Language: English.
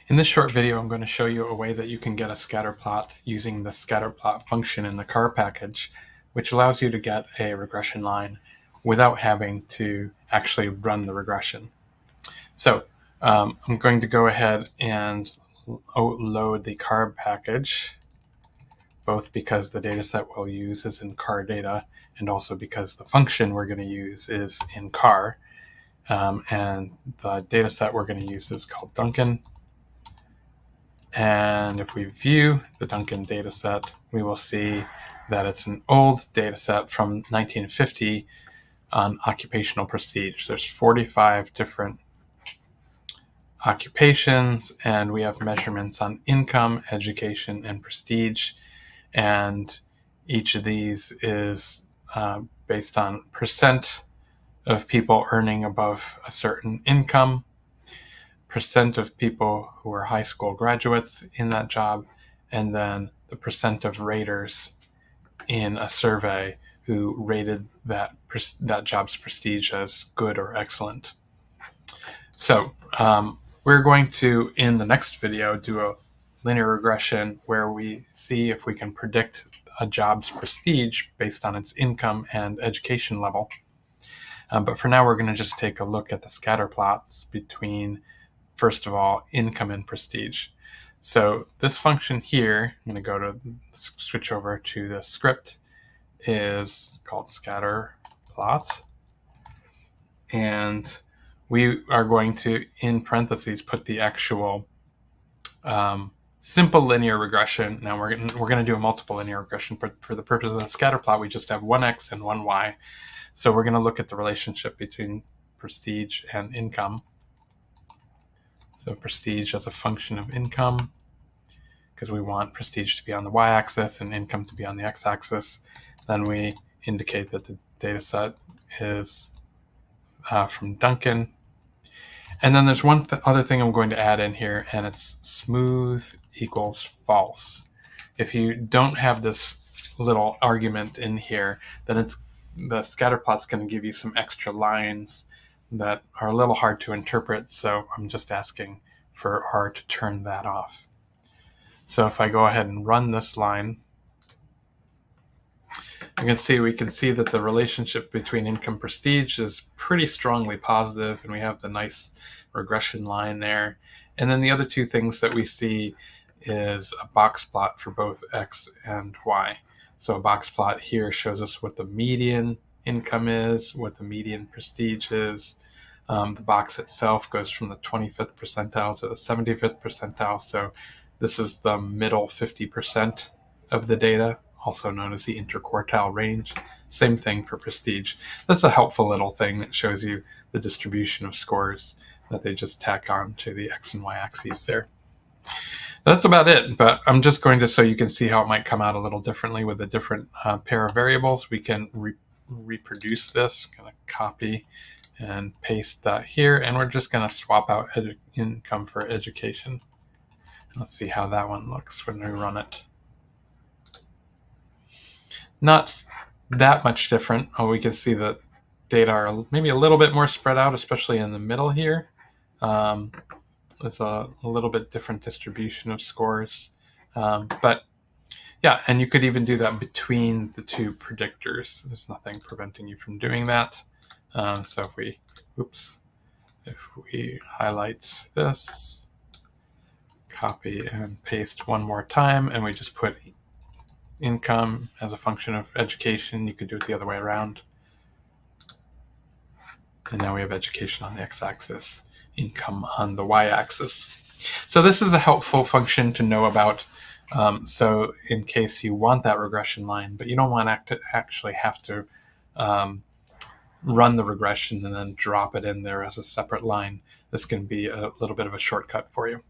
In this short video, I'm going to show you a way that you can get a scatter plot using the scatterplot function in the car package, which allows you to get a regression line without having to actually run the regression. So I'm going to go ahead and load the car package, both because the data set we'll use is in car data and also because the function we're going to use is in car. And the data set we're going to use is called Duncan. And if we view the Duncan data set, we will see that it's an old data set from 1950 on occupational prestige. There's 45 different occupations, and we have measurements on income, education, and prestige. And each of these is based on percent of people earning above a certain income, percent of people who are high school graduates in that job, and then the percent of raters in a survey who rated that job's prestige as good or excellent. So we're going to, in the next video, do a linear regression where we see if we can predict a job's prestige based on its income and education level. But for now, we're going to just take a look at the scatter plots between, first of all, income and prestige. So this function here, I'm going to go to switch over to the script, is called scatterplot. And we are going to, in parentheses, put the actual simple linear regression. Now we're going to do a multiple linear regression. For the purpose of the scatter plot, we just have one x and one y. So we're going to look at the relationship between prestige and income. So prestige as a function of income, because we want prestige to be on the y-axis and income to be on the x-axis. Then we indicate that the data set is from Duncan. And then there's one other thing I'm going to add in here, and it's smooth equals false. If you don't have this little argument in here, then the scatter plot's going to give you some extra lines that are a little hard to interpret, so I'm just asking for R to turn that off. So if I go ahead and run this line, we can see that the relationship between income and prestige is pretty strongly positive, and we have the nice regression line there. And then the other two things that we see is a box plot for both x and y. So a box plot here shows us what the median income is, what the median prestige is. The box itself goes from the 25th percentile to the 75th percentile. So this is the middle 50% of the data, also known as the interquartile range. Same thing for prestige. That's a helpful little thing that shows you the distribution of scores that they just tack on to the x and y axes there. That's about it, but I'm just going to, so you can see how it might come out a little differently with a different pair of variables. We can reproduce this, going to copy and paste that here, and we're just going to swap out income for education. Let's see how that one looks when we run it. Not that much different. Oh, we can see that data are maybe a little bit more spread out, especially in the middle here. It's a little bit different distribution of scores. But yeah, and you could even do that between the two predictors. There's nothing preventing you from doing that. So if we highlight this, copy and paste one more time, and we just put income as a function of education, you could do it the other way around. And now we have education on the x-axis, income on the y-axis. So this is a helpful function to know about. So in case you want that regression line, but you don't want to actually have to run the regression and then drop it in there as a separate line, this can be a little bit of a shortcut for you.